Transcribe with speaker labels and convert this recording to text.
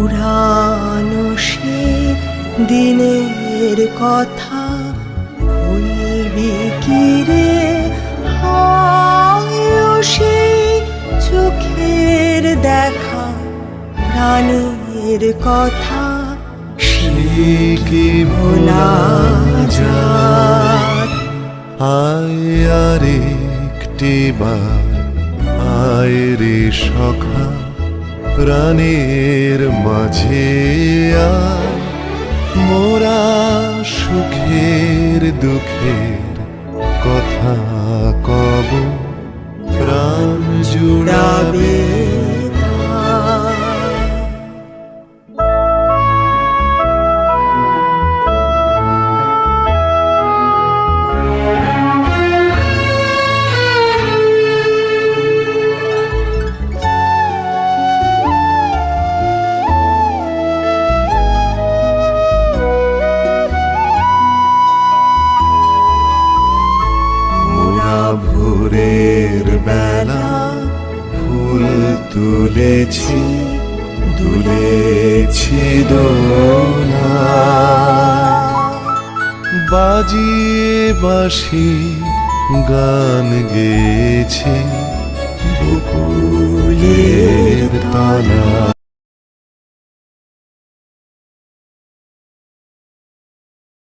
Speaker 1: পুরানো সে দিনের কথা ভুলবি কি রে? হায় সেই চোখের দেখা প্রাণের কথা
Speaker 2: সে কি ভোলা যায়? আয় আর একটি বার আয় রে সখা, প্রাণের মাঝে আয়, মোরা সুখের দুঃখের কথা কব, প্রাণ জুড়াবে ভোরের বেলা ফুল তুলেছি, দুলেছি দোলা, বাজিয়ে বাঁশি গান গেয়েছি বকুলের তলা।